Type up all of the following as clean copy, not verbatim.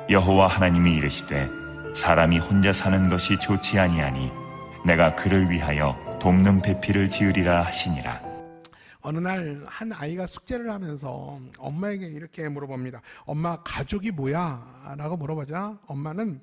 여호와 하나님이 이르시되 사람이 혼자 사는 것이 좋지 아니하니 내가 그를 위하여 돕는 배필을 지으리라 하시니라. 어느 날 한 아이가 숙제를 하면서 엄마에게 이렇게 물어봅니다. 엄마, 가족이 뭐야? 라고 물어보자 엄마는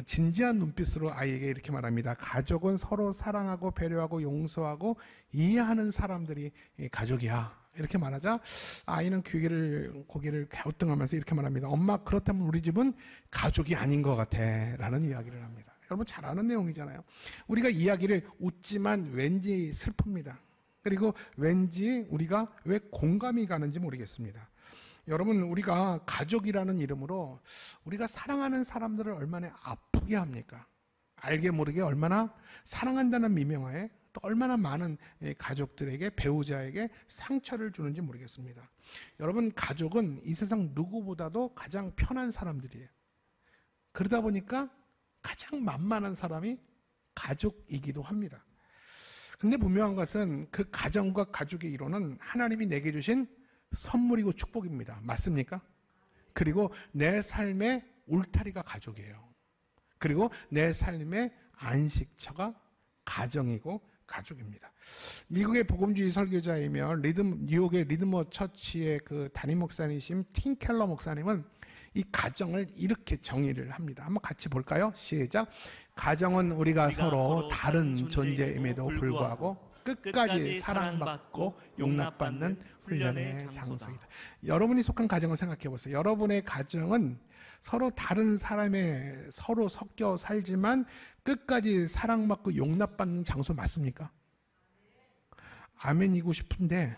진지한 눈빛으로 아이에게 이렇게 말합니다. 가족은 서로 사랑하고 배려하고 용서하고 이해하는 사람들이 가족이야. 이렇게 말하자 아이는 고개를 갸우뚱하면서 이렇게 말합니다. 엄마, 그렇다면 우리 집은 가족이 아닌 것 같아 라는 이야기를 합니다. 여러분 잘 아는 내용이잖아요. 우리가 이야기를 웃지만 왠지 슬픕니다. 그리고 왠지 우리가 왜 공감이 가는지 모르겠습니다. 여러분, 우리가 가족이라는 이름으로 우리가 사랑하는 사람들을 얼마나 아프게 합니까? 알게 모르게 얼마나 사랑한다는 미명하에 또 얼마나 많은 가족들에게, 배우자에게 상처를 주는지 모르겠습니다. 여러분, 가족은 이 세상 누구보다도 가장 편한 사람들이에요. 그러다 보니까 가장 만만한 사람이 가족이기도 합니다. 근데 분명한 것은 그 가정과 가족의 이론은 하나님이 내게 주신 선물이고 축복입니다. 맞습니까? 그리고 내 삶의 울타리가 가족이에요. 그리고 내 삶의 안식처가 가정이고 가족입니다. 미국의 복음주의 설교자이며 뉴욕의 리드머 처치의 그 담임 목사님이신 팀 켈러 목사님은 이 가정을 이렇게 정의를 합니다. 한번 같이 볼까요? 시작. 가정은 우리가 서로 다른 존재임에도 불구하고 끝까지 사랑받고 용납받는 훈련의 장소이다. 여러분이 속한 가정을 생각해 보세요. 여러분의 가정은 서로 다른 사람에 서로 섞여 살지만 끝까지 사랑받고 용납받는 장소 맞습니까? 아멘이고 싶은데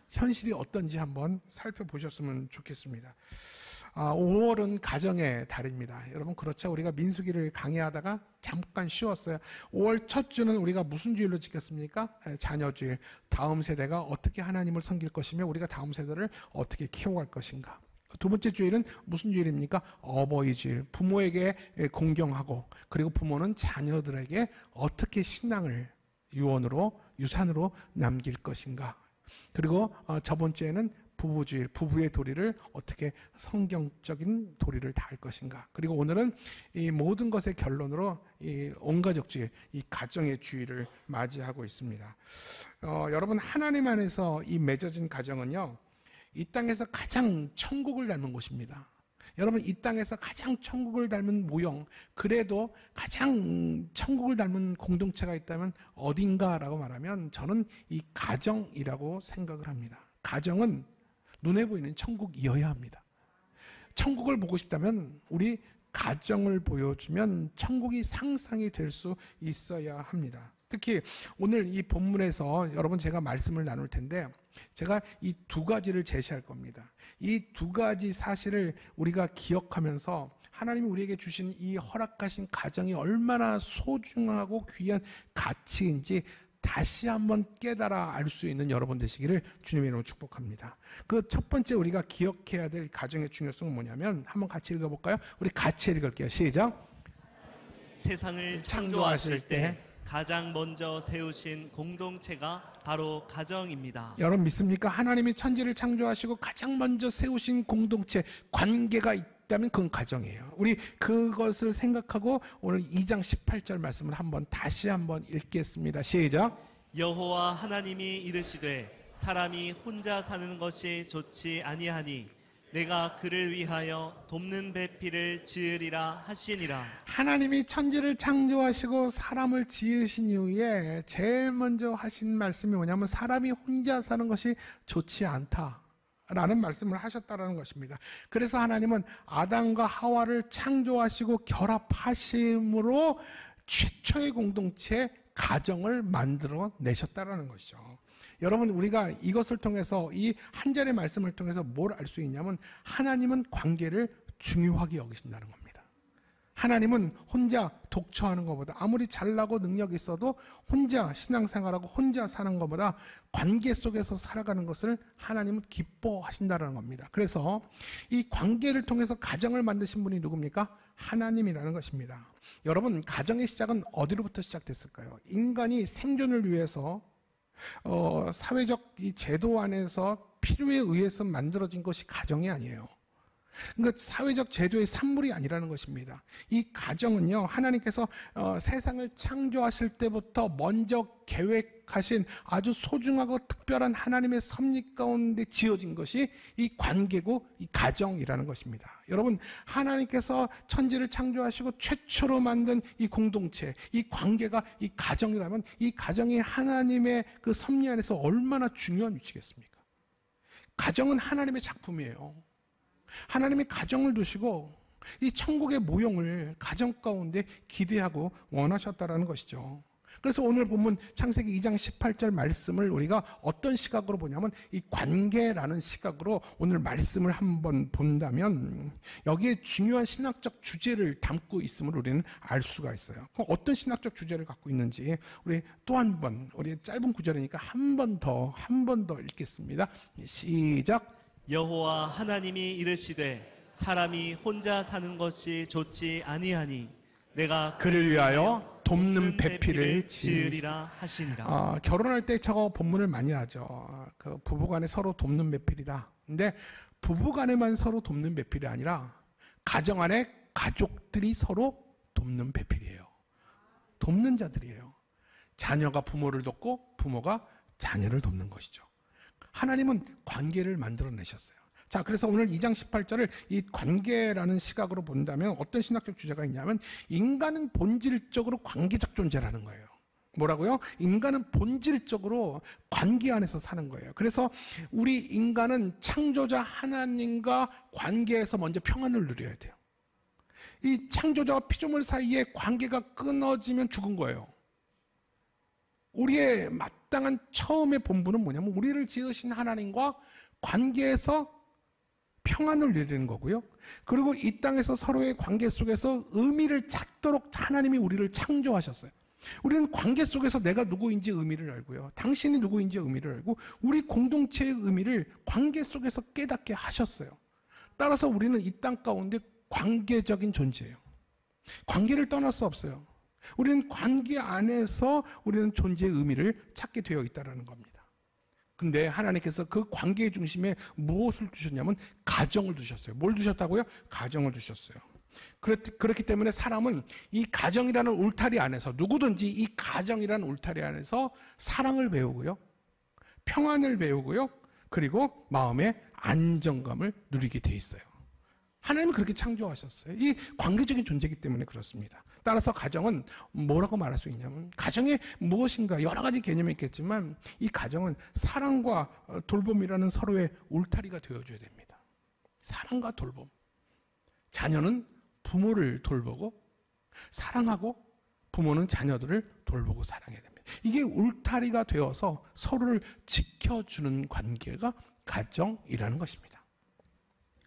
현실이 어떤지 한번 살펴보셨으면 좋겠습니다. 5월은 가정의 달입니다. 여러분 그렇죠? 우리가 민수기를 강의하다가 잠깐 쉬었어요. 5월 첫 주는 우리가 무슨 주일로 지켰습니까? 자녀주일. 다음 세대가 어떻게 하나님을 섬길 것이며 우리가 다음 세대를 어떻게 키워갈 것인가. 두 번째 주일은 무슨 주일입니까? 어버이 주일. 부모에게 공경하고 그리고 부모는 자녀들에게 어떻게 신앙을 유산으로 남길 것인가. 그리고 저번 주에는 부부주일, 부부의 도리를 어떻게 성경적인 도리를 다할 것인가. 그리고 오늘은 이 모든 것의 결론으로 이 온가족주일, 이 가정의 주일을 맞이하고 있습니다. 여러분 하나님 안에서 이 맺어진 가정은요, 이 땅에서 가장 천국을 닮은 곳입니다. 여러분 이 땅에서 가장 천국을 닮은 모형, 그래도 가장 천국을 닮은 공동체가 있다면 어딘가라고 말하면 저는 이 가정이라고 생각을 합니다. 가정은 눈에 보이는 천국이어야 합니다. 천국을 보고 싶다면 우리 가정을 보여주면 천국이 상상이 될 수 있어야 합니다. 특히 오늘 이 본문에서 여러분 제가 말씀을 나눌 텐데 제가 이 두 가지를 제시할 겁니다. 이 두 가지 사실을 우리가 기억하면서 하나님이 우리에게 주신 이 허락하신 가정이 얼마나 소중하고 귀한 가치인지 다시 한번 깨달아 알 수 있는 여러분 되시기를 주님의 이름으로 축복합니다. 그 첫 번째 우리가 기억해야 될 가정의 중요성은 뭐냐면 한번 같이 읽어볼까요? 우리 같이 읽을게요. 시작. 세상을 창조하실 때 가장 먼저 세우신 공동체가 바로 가정입니다. 여러분 믿습니까? 하나님이 천지를 창조하시고 가장 먼저 세우신 공동체, 관계가 있다면 그건 가정이에요. 우리 그것을 생각하고 오늘 2장 18절 말씀을 다시 한번 읽겠습니다. 시작. 여호와 하나님이 이르시되 사람이 혼자 사는 것이 좋지 아니하니 내가 그를 위하여 돕는 배필을 지으리라 하시니라. 하나님이 천지를 창조하시고 사람을 지으신 이후에 제일 먼저 하신 말씀이 뭐냐면 사람이 혼자 사는 것이 좋지 않다 라는 말씀을 하셨다는 것입니다. 그래서 하나님은 아담과 하와를 창조하시고 결합하심으로 최초의 공동체 가정을 만들어 내셨다는 것이죠. 여러분 우리가 이것을 통해서 이 한 절의 말씀을 통해서 뭘 알 수 있냐면 하나님은 관계를 중요하게 여기신다는 겁니다. 하나님은 혼자 독처하는 것보다 아무리 잘나고 능력이 있어도 혼자 신앙생활하고 혼자 사는 것보다 관계 속에서 살아가는 것을 하나님은 기뻐하신다는 겁니다. 그래서 이 관계를 통해서 가정을 만드신 분이 누굽니까? 하나님이라는 것입니다. 여러분 가정의 시작은 어디로부터 시작됐을까요? 인간이 생존을 위해서 사회적 이 제도 안에서 필요에 의해서 만들어진 것이 가정이 아니에요. 그러니까 사회적 제도의 산물이 아니라는 것입니다. 이 가정은요, 하나님께서 세상을 창조하실 때부터 먼저 계획하신 아주 소중하고 특별한 하나님의 섭리 가운데 지어진 것이 이 관계고 이 가정이라는 것입니다. 여러분, 하나님께서 천지를 창조하시고 최초로 만든 이 공동체, 이 관계가 이 가정이라면 이 가정이 하나님의 그 섭리 안에서 얼마나 중요한 위치겠습니까? 가정은 하나님의 작품이에요. 하나님이 가정을 두시고 이 천국의 모형을 가정 가운데 기대하고 원하셨다라는 것이죠. 그래서 오늘 본문 창세기 2장 18절 말씀을 우리가 어떤 시각으로 보냐면 이 관계라는 시각으로 오늘 말씀을 한번 본다면 여기에 중요한 신학적 주제를 담고 있음을 우리는 알 수가 있어요. 그럼 어떤 신학적 주제를 갖고 있는지 우리 또 한 번, 우리 짧은 구절이니까 한 번 더 읽겠습니다. 시작. 여호와 하나님이 이르시되 사람이 혼자 사는 것이 좋지 아니하니 내가 그를 위하여 돕는 배필을 지으리라 하시니라. 결혼할 때 저거 본문을 많이 하죠. 그 부부간에 서로 돕는 배필이다. 근데 부부간에만 서로 돕는 배필이 아니라 가정 안에 가족들이 서로 돕는 배필이에요. 돕는 자들이에요. 자녀가 부모를 돕고 부모가 자녀를 돕는 것이죠. 하나님은 관계를 만들어내셨어요. 자, 그래서 오늘 2장 18절을 이 관계라는 시각으로 본다면 어떤 신학적 주제가 있냐면 인간은 본질적으로 관계적 존재라는 거예요. 뭐라고요? 인간은 본질적으로 관계 안에서 사는 거예요. 그래서 우리 인간은 창조자 하나님과 관계에서 먼저 평안을 누려야 돼요. 이 창조자와 피조물 사이에 관계가 끊어지면 죽은 거예요. 우리의 마땅한 처음의 본분은 뭐냐면 우리를 지으신 하나님과 관계에서 평안을 누리는 거고요. 그리고 이 땅에서 서로의 관계 속에서 의미를 찾도록 하나님이 우리를 창조하셨어요. 우리는 관계 속에서 내가 누구인지 의미를 알고요. 당신이 누구인지 의미를 알고 우리 공동체의 의미를 관계 속에서 깨닫게 하셨어요. 따라서 우리는 이 땅 가운데 관계적인 존재예요. 관계를 떠날 수 없어요. 우리는 관계 안에서 우리는 존재의 의미를 찾게 되어 있다는 겁니다. 근데 하나님께서 그 관계의 중심에 무엇을 두셨냐면 가정을 두셨어요. 뭘 두셨다고요? 가정을 두셨어요. 그렇기 때문에 사람은 이 가정이라는 울타리 안에서 누구든지 이 가정이라는 울타리 안에서 사랑을 배우고요. 평안을 배우고요. 그리고 마음의 안정감을 누리게 돼 있어요. 하나님은 그렇게 창조하셨어요. 이 관계적인 존재이기 때문에 그렇습니다. 따라서 가정은 뭐라고 말할 수 있냐면 가정에 무엇인가 여러 가지 개념이 있겠지만 이 가정은 사랑과 돌봄이라는 서로의 울타리가 되어줘야 됩니다. 사랑과 돌봄. 자녀는 부모를 돌보고 사랑하고 부모는 자녀들을 돌보고 사랑해야 됩니다. 이게 울타리가 되어서 서로를 지켜주는 관계가 가정이라는 것입니다.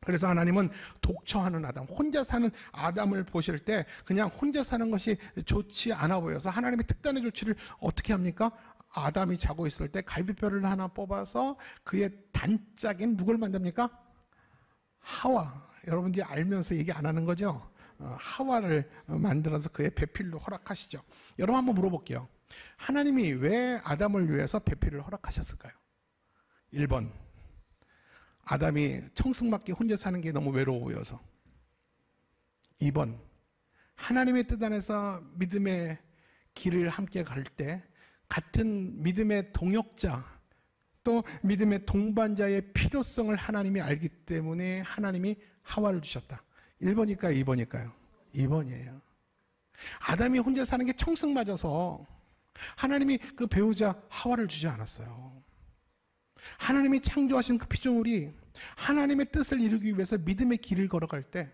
그래서 하나님은 독처하는 아담, 혼자 사는 아담을 보실 때 그냥 혼자 사는 것이 좋지 않아 보여서 하나님의 특단의 조치를 어떻게 합니까? 아담이 자고 있을 때 갈비뼈를 하나 뽑아서 그의 단짝인 누굴 만듭니까? 하와. 여러분들이 알면서 얘기 안 하는 거죠? 하와를 만들어서 그의 배필로 허락하시죠. 여러분 한번 물어볼게요. 하나님이 왜 아담을 위해서 배필을 허락하셨을까요? 1번. 아담이 청승맞게 혼자 사는 게 너무 외로워 보여서. 2번. 하나님의 뜻 안에서 믿음의 길을 함께 갈 때 같은 믿음의 동역자 또 믿음의 동반자의 필요성을 하나님이 알기 때문에 하나님이 하와를 주셨다. 1번일까요? 2번일까요? 2번이에요. 아담이 혼자 사는 게 청승맞아서 하나님이 그 배우자 하와를 주지 않았어요. 하나님이 창조하신 그 피조물이 하나님의 뜻을 이루기 위해서 믿음의 길을 걸어갈 때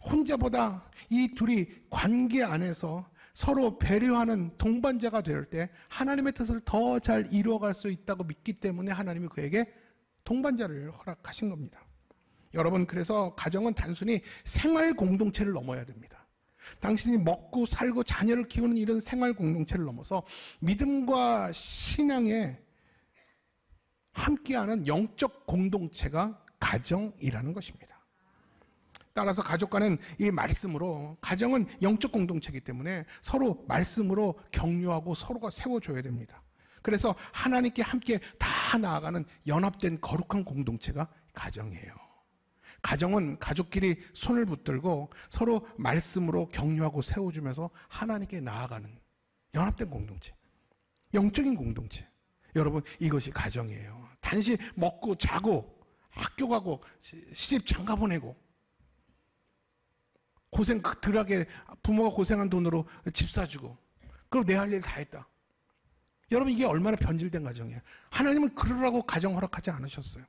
혼자보다 이 둘이 관계 안에서 서로 배려하는 동반자가 될 때 하나님의 뜻을 더 잘 이루어갈 수 있다고 믿기 때문에 하나님이 그에게 동반자를 허락하신 겁니다. 여러분, 그래서 가정은 단순히 생활 공동체를 넘어야 됩니다. 당신이 먹고 살고 자녀를 키우는 이런 생활 공동체를 넘어서 믿음과 신앙에 함께하는 영적 공동체가 가정이라는 것입니다. 따라서 가족과는 이 말씀으로, 가정은 영적 공동체이기 때문에 서로 말씀으로 격려하고 서로가 세워줘야 됩니다. 그래서 하나님께 함께 다 나아가는 연합된 거룩한 공동체가 가정이에요. 가정은 가족끼리 손을 붙들고 서로 말씀으로 격려하고 세워주면서 하나님께 나아가는 연합된 공동체, 영적인 공동체. 여러분, 이것이 가정이에요. 단지 먹고 자고 학교 가고 시집 장가 보내고 고생 덜하게 부모가 고생한 돈으로 집 사주고 그럼 내 할 일 다 했다. 여러분, 이게 얼마나 변질된 가정이에요. 하나님은 그러라고 가정 허락하지 않으셨어요.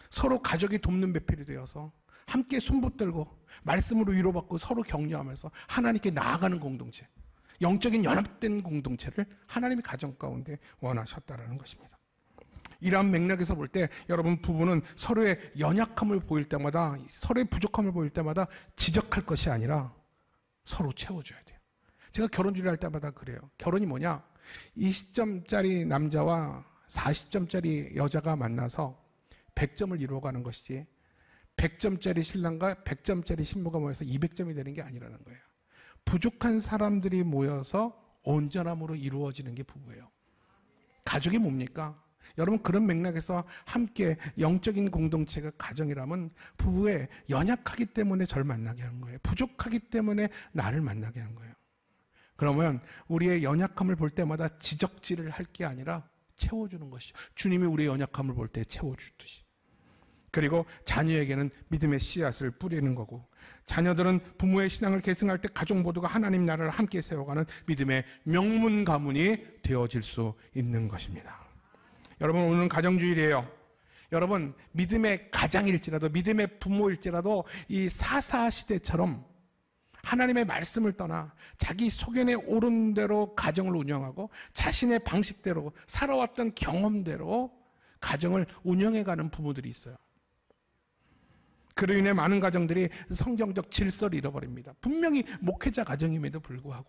서로 가족이 돕는 배필이 되어서 함께 손붙들고 말씀으로 위로받고 서로 격려하면서 하나님께 나아가는 공동체, 영적인 연합된 공동체를 하나님이 가정 가운데 원하셨다라는 것입니다. 이러한 맥락에서 볼 때 여러분, 부부는 서로의 연약함을 보일 때마다, 서로의 부족함을 보일 때마다 지적할 것이 아니라 서로 채워줘야 돼요. 제가 결혼 준비할 때마다 그래요. 결혼이 뭐냐? 20점짜리 남자와 40점짜리 여자가 만나서 100점을 이루어가는 것이지 100점짜리 신랑과 100점짜리 신부가 모여서 200점이 되는 게 아니라는 거예요. 부족한 사람들이 모여서 온전함으로 이루어지는 게 부부예요. 가족이 뭡니까? 여러분, 그런 맥락에서 함께 영적인 공동체가 가정이라면 부부의 연약하기 때문에 저를 만나게 하는 거예요. 부족하기 때문에 나를 만나게 하는 거예요. 그러면 우리의 연약함을 볼 때마다 지적질을 할 게 아니라 채워주는 것이죠. 주님이 우리의 연약함을 볼 때 채워주듯이. 그리고 자녀에게는 믿음의 씨앗을 뿌리는 거고, 자녀들은 부모의 신앙을 계승할 때 가족 모두가 하나님 나라를 함께 세워가는 믿음의 명문 가문이 되어질 수 있는 것입니다. 여러분, 오늘은 가정주일이에요. 여러분, 믿음의 가장일지라도, 믿음의 부모일지라도 이 사사 시대처럼 하나님의 말씀을 떠나 자기 소견에 오른 대로 가정을 운영하고 자신의 방식대로 살아왔던 경험대로 가정을 운영해가는 부모들이 있어요. 그로 인해 많은 가정들이 성경적 질서를 잃어버립니다. 분명히 목회자 가정임에도 불구하고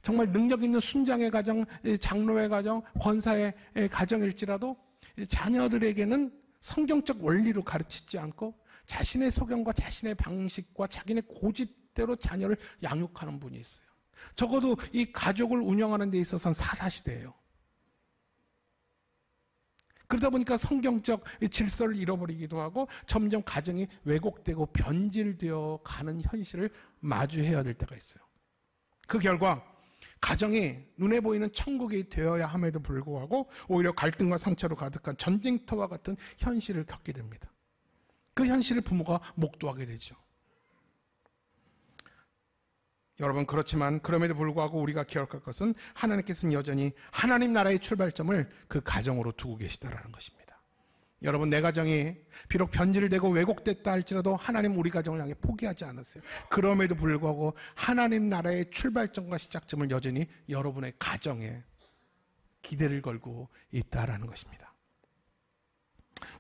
정말 능력 있는 순장의 가정, 장로의 가정, 권사의 가정일지라도 자녀들에게는 성경적 원리로 가르치지 않고 자신의 소견과 자신의 방식과 자기네 고집대로 자녀를 양육하는 분이 있어요. 적어도 이 가족을 운영하는 데 있어서는 사사시대예요. 그러다 보니까 성경적 질서를 잃어버리기도 하고 점점 가정이 왜곡되고 변질되어 가는 현실을 마주해야 될 때가 있어요. 그 결과 가정이 눈에 보이는 천국이 되어야 함에도 불구하고 오히려 갈등과 상처로 가득한 전쟁터와 같은 현실을 겪게 됩니다. 그 현실을 부모가 목도하게 되죠. 여러분, 그렇지만 그럼에도 불구하고 우리가 기억할 것은 하나님께서는 여전히 하나님 나라의 출발점을 그 가정으로 두고 계시다라는 것입니다. 여러분, 내 가정이 비록 변질되고 왜곡됐다 할지라도 하나님 우리 가정을 향해 포기하지 않았어요. 그럼에도 불구하고 하나님 나라의 출발점과 시작점을 여전히 여러분의 가정에 기대를 걸고 있다라는 것입니다.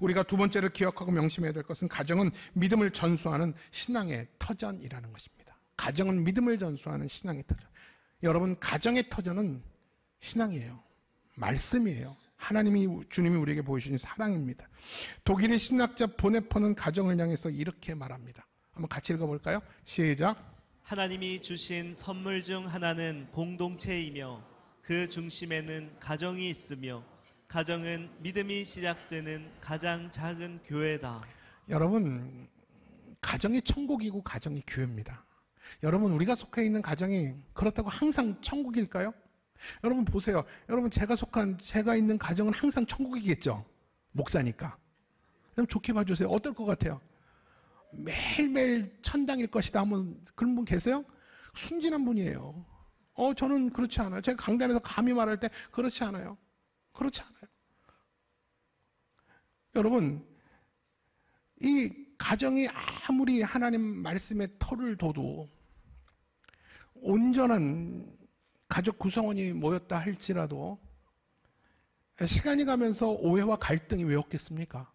우리가 두 번째로 기억하고 명심해야 될 것은 가정은 믿음을 전수하는 신앙의 터전이라는 것입니다. 가정은 믿음을 전수하는 신앙의 터전. 여러분, 가정의 터전은 신앙이에요. 말씀이에요. 주님이 우리에게 보여주신 사랑입니다. 독일의 신학자 보네퍼는 가정을 향해서 이렇게 말합니다. 한번 같이 읽어볼까요? 시작. 하나님이 주신 선물 중 하나는 공동체이며 그 중심에는 가정이 있으며 가정은 믿음이 시작되는 가장 작은 교회다. 여러분, 가정이 천국이고 가정이 교회입니다. 여러분, 우리가 속해 있는 가정이 그렇다고 항상 천국일까요? 여러분 보세요. 여러분, 제가 있는 가정은 항상 천국이겠죠. 목사니까. 그럼 좋게 봐주세요. 어떨 것 같아요? 매일매일 천당일 것이다 하면 그런 분 계세요? 순진한 분이에요. 저는 그렇지 않아요. 제가 강단에서 감히 말할 때 그렇지 않아요. 그렇지 않아요. 여러분, 이 가정이 아무리 하나님 말씀에 털을 둬도 온전한 가족 구성원이 모였다 할지라도 시간이 가면서 오해와 갈등이 왜 없겠습니까?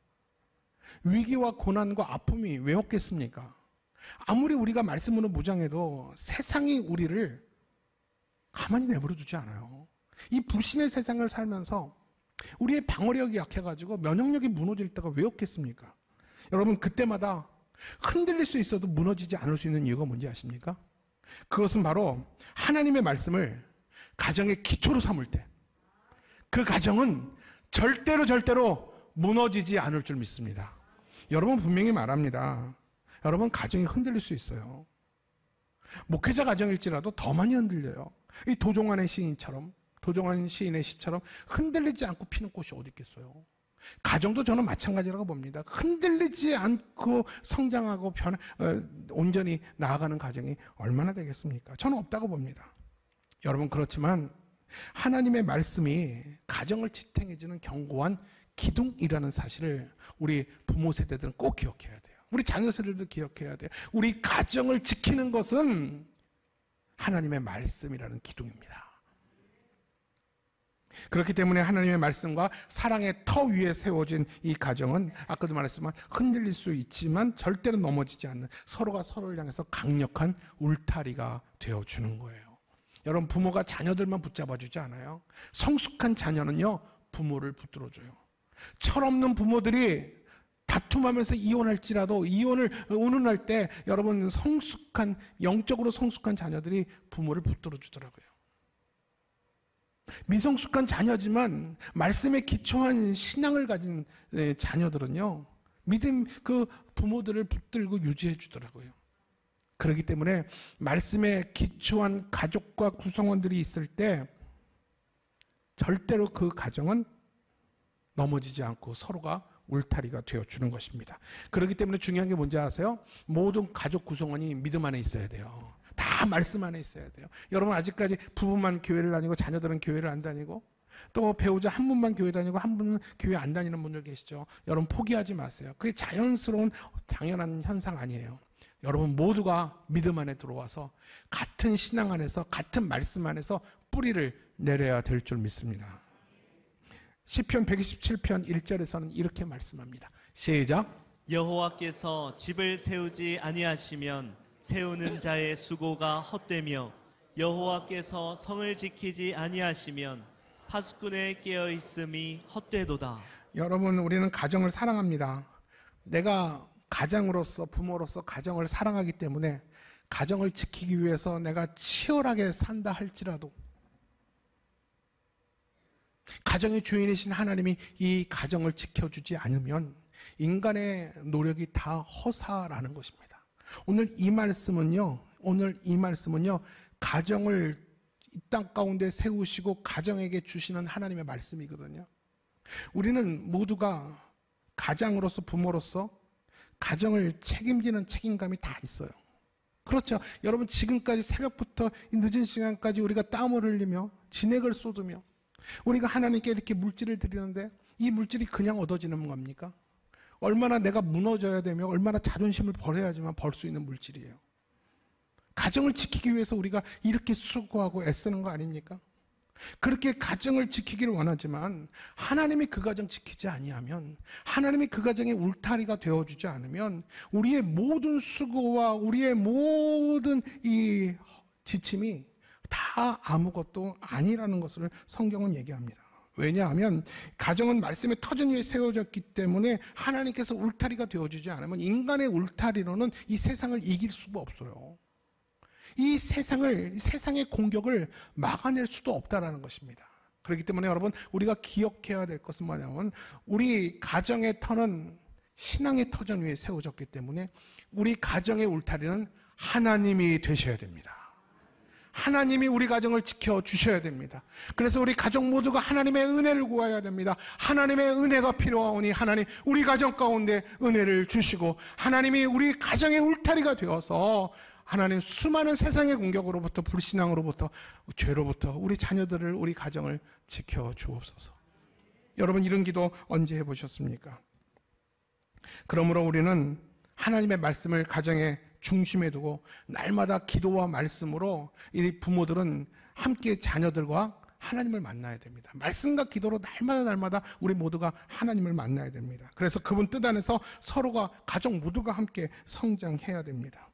위기와 고난과 아픔이 왜 없겠습니까? 아무리 우리가 말씀으로 무장해도 세상이 우리를 가만히 내버려 두지 않아요. 이 불신의 세상을 살면서 우리의 방어력이 약해가지고 면역력이 무너질 때가 왜 없겠습니까? 여러분, 그때마다 흔들릴 수 있어도 무너지지 않을 수 있는 이유가 뭔지 아십니까? 그것은 바로 하나님의 말씀을 가정의 기초로 삼을 때 그 가정은 절대로 무너지지 않을 줄 믿습니다. 여러분 분명히 말합니다. 여러분 가정이 흔들릴 수 있어요. 목회자 가정일지라도 더 많이 흔들려요. 이 도종환의 시인처럼, 도종환 시인의 시처럼 흔들리지 않고 피는 꽃이 어디 있겠어요. 가정도 저는 마찬가지라고 봅니다. 흔들리지 않고 성장하고 온전히 나아가는 가정이 얼마나 되겠습니까? 저는 없다고 봅니다. 여러분 그렇지만 하나님의 말씀이 가정을 지탱해주는 견고한 기둥이라는 사실을 우리 부모 세대들은 꼭 기억해야 돼요. 우리 자녀 세대들도 기억해야 돼요. 우리 가정을 지키는 것은 하나님의 말씀이라는 기둥입니다. 그렇기 때문에 하나님의 말씀과 사랑의 터 위에 세워진 이 가정은 아까도 말했지만 흔들릴 수 있지만 절대로 넘어지지 않는, 서로가 서로를 향해서 강력한 울타리가 되어주는 거예요. 여러분 부모가 자녀들만 붙잡아주지 않아요. 성숙한 자녀는요 부모를 붙들어줘요. 철없는 부모들이 다툼하면서 이혼할지라도 이혼을 운운할 때 여러분 영적으로 성숙한 자녀들이 부모를 붙들어주더라고요. 미성숙한 자녀지만 말씀에 기초한 신앙을 가진 자녀들은요 믿음 그 부모들을 붙들고 유지해 주더라고요. 그렇기 때문에 말씀에 기초한 가족과 구성원들이 있을 때 절대로 그 가정은 넘어지지 않고 서로가 울타리가 되어주는 것입니다. 그렇기 때문에 중요한 게 뭔지 아세요? 모든 가족 구성원이 믿음 안에 있어야 돼요. 다 말씀 안에 있어야 돼요. 여러분 아직까지 부부만 교회를 다니고 자녀들은 교회를 안 다니고 또 배우자 한 분만 교회 다니고 한 분은 교회 안 다니는 분들 계시죠. 여러분 포기하지 마세요. 그게 자연스러운 당연한 현상 아니에요. 여러분 모두가 믿음 안에 들어와서 같은 신앙 안에서 같은 말씀 안에서 뿌리를 내려야 될 줄 믿습니다. 시편 127편 1절에서는 이렇게 말씀합니다. 시작. 여호와께서 집을 세우지 아니하시면 세우는 자의 수고가 헛되며 여호와께서 성을 지키지 아니하시면 파수꾼의 깨어 있음이 헛되도다. 여러분 우리는 가정을 사랑합니다. 내가 가장으로서 부모로서 가정을 사랑하기 때문에 가정을 지키기 위해서 내가 치열하게 산다 할지라도 가정의 주인이신 하나님이 이 가정을 지켜주지 않으면 인간의 노력이 다 허사라는 것입니다. 오늘 이 말씀은요 가정을 이 땅 가운데 세우시고 가정에게 주시는 하나님의 말씀이거든요. 우리는 모두가 가장으로서 부모로서 가정을 책임지는 책임감이 다 있어요. 그렇죠. 여러분 지금까지 새벽부터 늦은 시간까지 우리가 땀을 흘리며 진액을 쏟으며 우리가 하나님께 이렇게 물질을 드리는데 이 물질이 그냥 얻어지는 겁니까? 얼마나 내가 무너져야 되며 얼마나 자존심을 버려야지만 벌 수 있는 물질이에요. 가정을 지키기 위해서 우리가 이렇게 수고하고 애쓰는 거 아닙니까? 그렇게 가정을 지키기를 원하지만 하나님이 그 가정 지키지 아니하면, 하나님이 그 가정의 울타리가 되어주지 않으면 우리의 모든 수고와 우리의 모든 이 지침이 다 아무것도 아니라는 것을 성경은 얘기합니다. 왜냐하면 가정은 말씀의 터전 위에 세워졌기 때문에 하나님께서 울타리가 되어주지 않으면 인간의 울타리로는 이 세상을 이길 수가 없어요. 이 세상의 공격을 막아낼 수도 없다라는 것입니다. 그렇기 때문에 여러분 우리가 기억해야 될 것은 뭐냐면 우리 가정의 터는 신앙의 터전 위에 세워졌기 때문에 우리 가정의 울타리는 하나님이 되셔야 됩니다. 하나님이 우리 가정을 지켜주셔야 됩니다. 그래서 우리 가족 모두가 하나님의 은혜를 구해야 됩니다. 하나님의 은혜가 필요하오니 하나님 우리 가정 가운데 은혜를 주시고 하나님이 우리 가정의 울타리가 되어서 하나님 수많은 세상의 공격으로부터 불신앙으로부터 죄로부터 우리 자녀들을 우리 가정을 지켜주옵소서. 여러분 이런 기도 언제 해보셨습니까? 그러므로 우리는 하나님의 말씀을 가정에 중심에 두고 날마다 기도와 말씀으로 이 부모들은 함께 자녀들과 하나님을 만나야 됩니다. 말씀과 기도로 날마다 우리 모두가 하나님을 만나야 됩니다. 그래서 그분 뜻 안에서 서로가 가족 모두가 함께 성장해야 됩니다.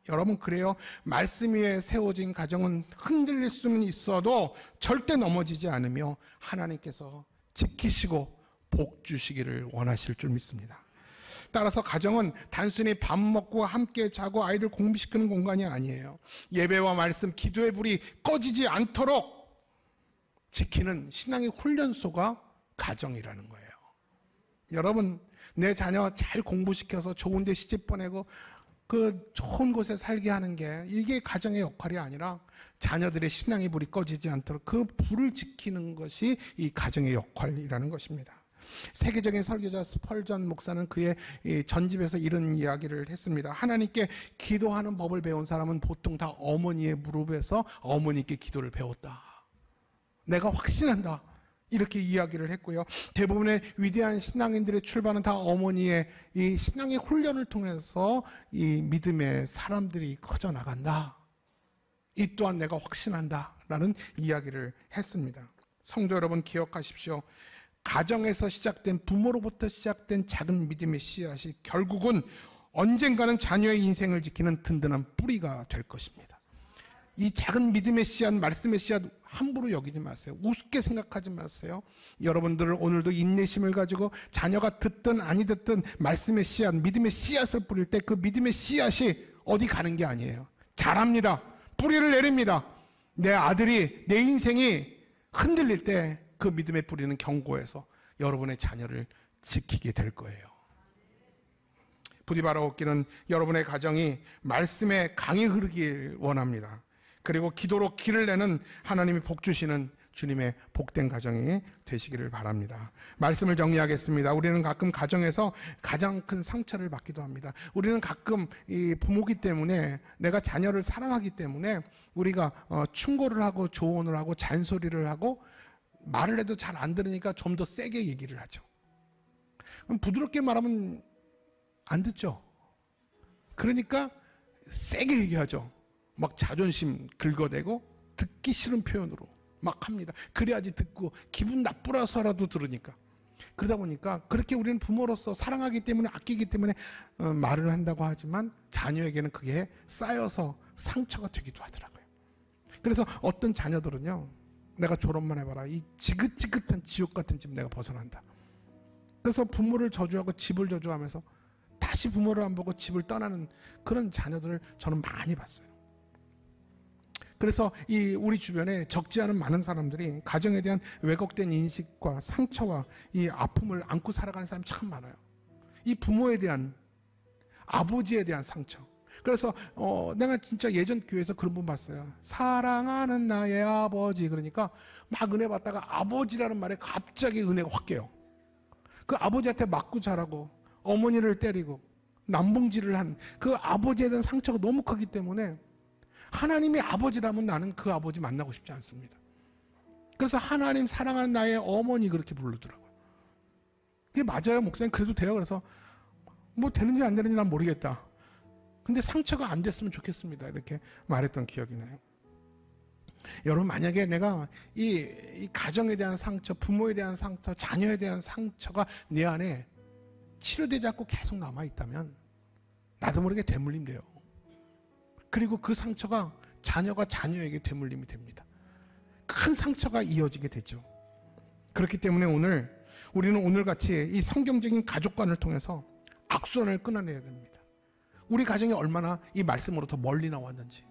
여러분 그래요. 말씀 위에 세워진 가정은 흔들릴 수는 있어도 절대 넘어지지 않으며 하나님께서 지키시고 복 주시기를 원하실 줄 믿습니다. 따라서 가정은 단순히 밥 먹고 함께 자고 아이들 공부시키는 공간이 아니에요. 예배와 말씀, 기도의 불이 꺼지지 않도록 지키는 신앙의 훈련소가 가정이라는 거예요. 여러분, 내 자녀 잘 공부시켜서 좋은 데 시집 보내고 그 좋은 곳에 살게 하는 게 이게 가정의 역할이 아니라 자녀들의 신앙의 불이 꺼지지 않도록 그 불을 지키는 것이 이 가정의 역할이라는 것입니다. 세계적인 설교자 스펄전 목사는 그의 전집에서 이런 이야기를 했습니다. 하나님께 기도하는 법을 배운 사람은 보통 다 어머니의 무릎에서 어머니께 기도를 배웠다. 내가 확신한다. 이렇게 이야기를 했고요. 대부분의 위대한 신앙인들의 출발은 다 어머니의 이 신앙의 훈련을 통해서 이 믿음의 사람들이 커져나간다. 이 또한 내가 확신한다. 라는 이야기를 했습니다. 성도 여러분, 기억하십시오. 가정에서 시작된, 부모로부터 시작된 작은 믿음의 씨앗이 결국은 언젠가는 자녀의 인생을 지키는 든든한 뿌리가 될 것입니다. 이 작은 믿음의 씨앗, 말씀의 씨앗 함부로 여기지 마세요. 우습게 생각하지 마세요. 여러분들은 오늘도 인내심을 가지고 자녀가 듣든 아니 듣든 말씀의 씨앗, 믿음의 씨앗을 뿌릴 때 그 믿음의 씨앗이 어디 가는 게 아니에요. 자랍니다. 뿌리를 내립니다. 내 아들이, 내 인생이 흔들릴 때 그 믿음의 뿌리는 견고해서 여러분의 자녀를 지키게 될 거예요. 부디 바라옵기는 여러분의 가정이 말씀의 강이 흐르길 원합니다. 그리고 기도로 길을 내는 하나님이 복 주시는 주님의 복된 가정이 되시기를 바랍니다. 말씀을 정리하겠습니다. 우리는 가끔 가정에서 가장 큰 상처를 받기도 합니다. 우리는 가끔 이 부모기 때문에, 내가 자녀를 사랑하기 때문에 우리가 충고를 하고 조언을 하고 잔소리를 하고 말을 해도 잘 안 들으니까 좀 더 세게 얘기를 하죠. 그럼 부드럽게 말하면 안 듣죠. 그러니까 세게 얘기하죠. 막 자존심 긁어대고 듣기 싫은 표현으로 막 합니다. 그래야지 듣고 기분 나쁘라서라도 들으니까. 그러다 보니까 그렇게 우리는 부모로서 사랑하기 때문에, 아끼기 때문에 말을 한다고 하지만 자녀에게는 그게 쌓여서 상처가 되기도 하더라고요. 그래서 어떤 자녀들은요, 내가 졸업만 해봐라, 이 지긋지긋한 지옥 같은 집 내가 벗어난다. 그래서 부모를 저주하고 집을 저주하면서 다시 부모를 안 보고 집을 떠나는 그런 자녀들을 저는 많이 봤어요. 그래서 이 우리 주변에 적지 않은 많은 사람들이 가정에 대한 왜곡된 인식과 상처와 이 아픔을 안고 살아가는 사람이 참 많아요. 이 부모에 대한, 아버지에 대한 상처. 그래서 내가 진짜 예전 교회에서 그런 분 봤어요. 사랑하는 나의 아버지. 그러니까 막 은혜 받다가 아버지라는 말에 갑자기 은혜가 확 깨요. 그 아버지한테 맞고 자라고 어머니를 때리고 남봉질을 한 그 아버지에 대한 상처가 너무 크기 때문에 하나님이 아버지라면 나는 그 아버지 만나고 싶지 않습니다. 그래서 하나님 사랑하는 나의 어머니 그렇게 부르더라고요. 그게 맞아요, 목사님? 그래도 돼요? 그래서 뭐 되는지 안 되는지 난 모르겠다. 근데 상처가 안 됐으면 좋겠습니다. 이렇게 말했던 기억이 나요. 여러분, 만약에 내가 이 가정에 대한 상처, 부모에 대한 상처, 자녀에 대한 상처가 내 안에 치료되지 않고 계속 남아있다면 나도 모르게 되물림 돼요. 그리고 그 상처가 자녀가 자녀에게 되물림이 됩니다. 큰 상처가 이어지게 되죠. 그렇기 때문에 우리는 오늘같이 이 성경적인 가족관을 통해서 악순환을 끊어내야 됩니다. 우리 가정이 얼마나 이 말씀으로 더 멀리 나왔는지,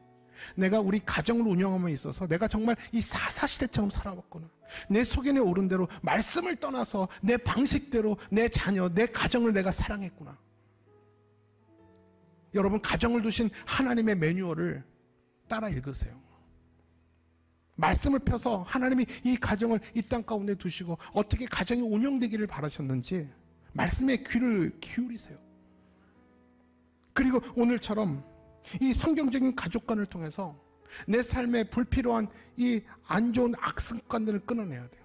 내가 우리 가정을 운영함에 있어서 내가 정말 이 사사시대처럼 살아왔구나, 내 소견에 오른 대로 말씀을 떠나서 내 방식대로 내 자녀, 내 가정을 내가 사랑했구나. 여러분, 가정을 두신 하나님의 매뉴얼을 따라 읽으세요. 말씀을 펴서 하나님이 이 가정을 이 땅 가운데 두시고 어떻게 가정이 운영되기를 바라셨는지 말씀에 귀를 기울이세요. 그리고 오늘처럼 이 성경적인 가족관을 통해서 내 삶에 불필요한 이 안 좋은 악습관들을 끊어내야 돼요.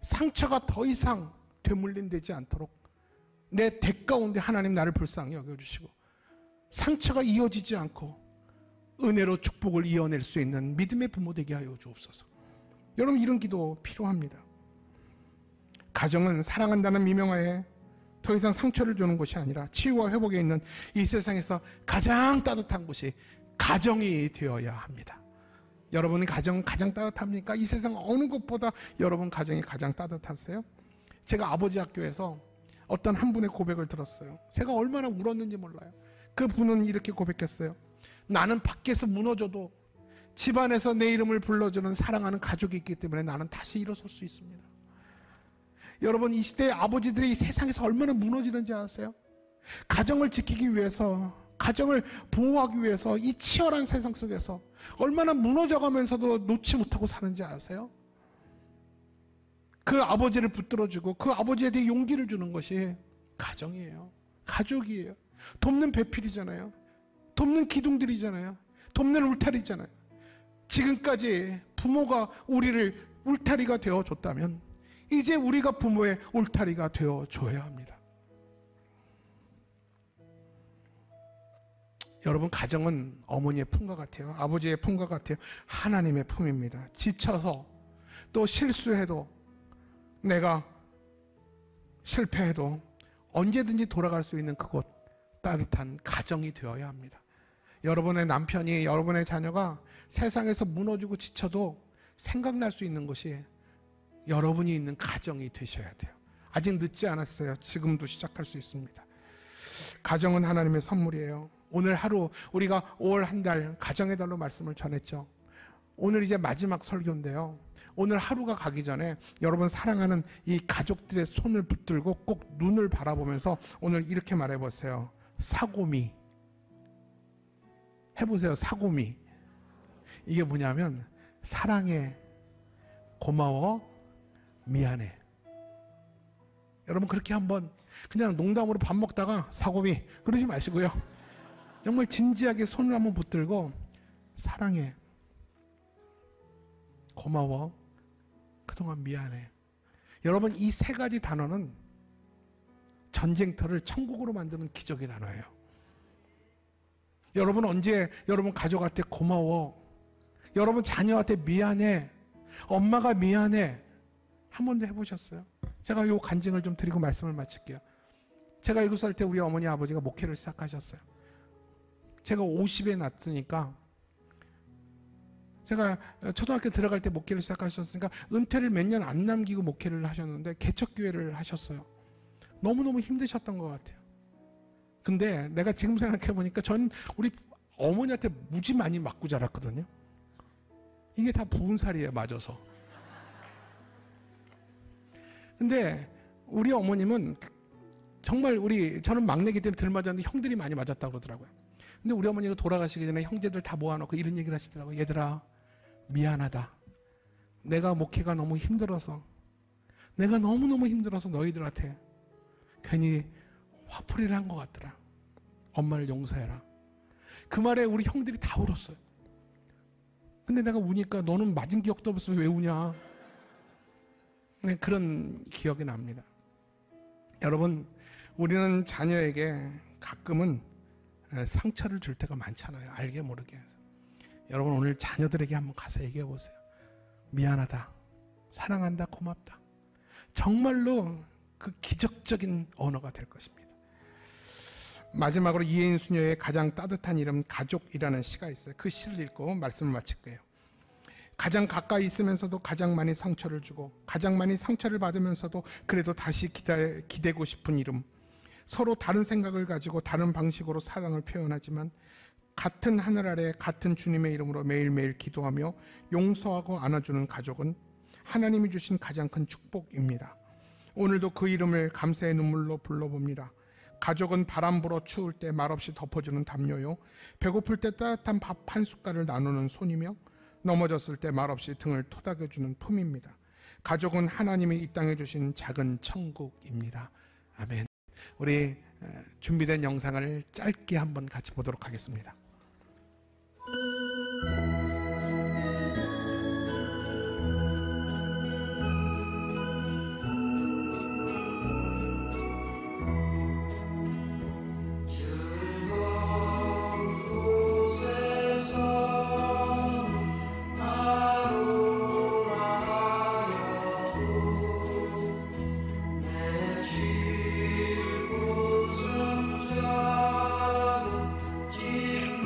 상처가 더 이상 되물림되지 않도록 내 대 가운데 하나님 나를 불쌍히 여겨주시고, 상처가 이어지지 않고 은혜로 축복을 이어낼 수 있는 믿음의 부모 되게 하여 주옵소서. 여러분, 이런 기도 필요합니다. 가정은 사랑한다는 미명하에 더 이상 상처를 주는 곳이 아니라 치유와 회복에 있는 이 세상에서 가장 따뜻한 곳이 가정이 되어야 합니다. 여러분의 가정은 가장 따뜻합니까? 이 세상 어느 곳보다 여러분 가정이 가장 따뜻하세요? 제가 아버지 학교에서 어떤 한 분의 고백을 들었어요. 제가 얼마나 울었는지 몰라요. 그 분은 이렇게 고백했어요. 나는 밖에서 무너져도 집안에서 내 이름을 불러주는 사랑하는 가족이 있기 때문에 나는 다시 일어설 수 있습니다. 여러분, 이 시대의 아버지들이 이 세상에서 얼마나 무너지는지 아세요? 가정을 지키기 위해서, 가정을 보호하기 위해서 이 치열한 세상 속에서 얼마나 무너져가면서도 놓지 못하고 사는지 아세요? 그 아버지를 붙들어주고 그 아버지에 대해 용기를 주는 것이 가정이에요. 가족이에요. 돕는 배필이잖아요. 돕는 기둥들이잖아요. 돕는 울타리잖아요. 지금까지 부모가 우리를 울타리가 되어줬다면 이제 우리가 부모의 울타리가 되어줘야 합니다. 여러분, 가정은 어머니의 품과 같아요. 아버지의 품과 같아요. 하나님의 품입니다. 지쳐서 또 실수해도, 내가 실패해도 언제든지 돌아갈 수 있는 그곳, 따뜻한 가정이 되어야 합니다. 여러분의 남편이, 여러분의 자녀가 세상에서 무너지고 지쳐도 생각날 수 있는 것이 여러분이 있는 가정이 되셔야 돼요. 아직 늦지 않았어요. 지금도 시작할 수 있습니다. 가정은 하나님의 선물이에요. 오늘 하루 우리가 5월 한 달 가정의 달로 말씀을 전했죠. 오늘 이제 마지막 설교인데요. 오늘 하루가 가기 전에 여러분 사랑하는 이 가족들의 손을 붙들고 꼭 눈을 바라보면서 오늘 이렇게 말해보세요. 사고미. 해보세요. 사고미. 이게 뭐냐면 사랑해, 고마워, 미안해. 여러분, 그렇게 한번 그냥 농담으로 밥 먹다가 사고미 그러지 마시고요. 정말 진지하게 손을 한번 붙들고 사랑해, 고마워, 그동안 미안해. 여러분, 이 세 가지 단어는 전쟁터를 천국으로 만드는 기적의 단어예요. 여러분, 언제 여러분 가족한테 고마워, 여러분 자녀한테 미안해, 엄마가 미안해 한 번도 해보셨어요? 제가 요 간증을 좀 드리고 말씀을 마칠게요. 제가 7살 때 우리 어머니 아버지가 목회를 시작하셨어요. 제가 50에 났으니까, 제가 초등학교 들어갈 때 목회를 시작하셨으니까 은퇴를 몇 년 안 남기고 목회를 하셨는데 개척교회를 하셨어요. 너무너무 힘드셨던 것 같아요. 근데 내가 지금 생각해보니까 전 우리 어머니한테 무지 많이 맞고 자랐거든요. 이게 다 부은 살이에요, 맞아서. 근데 우리 어머님은 정말 저는 막내기 때문에 덜 맞았는데 형들이 많이 맞았다고 그러더라고요. 근데 우리 어머니가 돌아가시기 전에 형제들 다 모아놓고 이런 얘기를 하시더라고요. 얘들아, 미안하다. 내가 목회가 너무 힘들어서, 내가 너무너무 힘들어서 너희들한테 괜히 화풀이를 한 것 같더라. 엄마를 용서해라. 그 말에 우리 형들이 다 울었어요. 근데 내가 우니까 너는 맞은 기억도 없어 왜 우냐. 네, 그런 기억이 납니다. 여러분, 우리는 자녀에게 가끔은 상처를 줄 때가 많잖아요. 알게 모르게. 여러분, 오늘 자녀들에게 한번 가서 얘기해 보세요. 미안하다, 사랑한다, 고맙다. 정말로 그 기적적인 언어가 될 것입니다. 마지막으로 이혜인 수녀의 가장 따뜻한 이름 가족이라는 시가 있어요. 그 시를 읽고 말씀을 마칠게요. 가장 가까이 있으면서도 가장 많이 상처를 주고 가장 많이 상처를 받으면서도 그래도 다시 기대고 싶은 이름. 서로 다른 생각을 가지고 다른 방식으로 사랑을 표현하지만 같은 하늘 아래 같은 주님의 이름으로 매일매일 기도하며 용서하고 안아주는 가족은 하나님이 주신 가장 큰 축복입니다. 오늘도 그 이름을 감사의 눈물로 불러봅니다. 가족은 바람 불어 추울 때 말없이 덮어주는 담요요, 배고플 때 따뜻한 밥 한 숟갈을 나누는 손이며 넘어졌을 때 말없이 등을 토닥여주는 품입니다. 가족은 하나님이 이 땅에 주신 작은 천국입니다. 아멘. 우리 준비된 영상을 짧게 한번 같이 보도록 하겠습니다. 진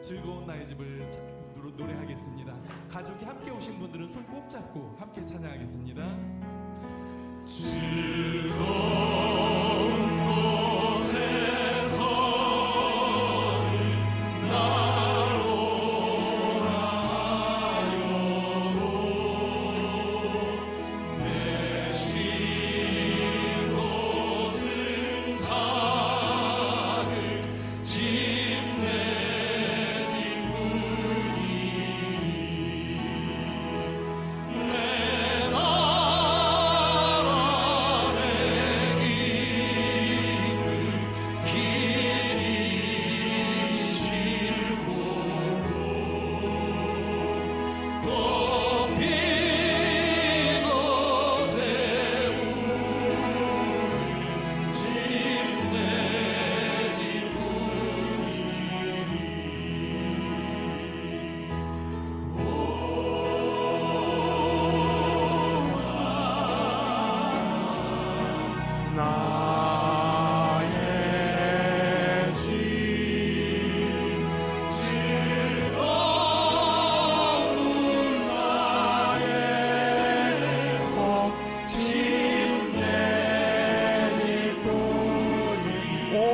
즐거운 나의 집을 노래하겠습니다. 가족이 함께 오신 분들은 손 꼭 잡고 함께 찬양하겠습니다. 즐거운 곳에서 날 오라 하여도 내 쉴 곳은 작은 집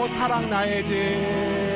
사랑 나의 집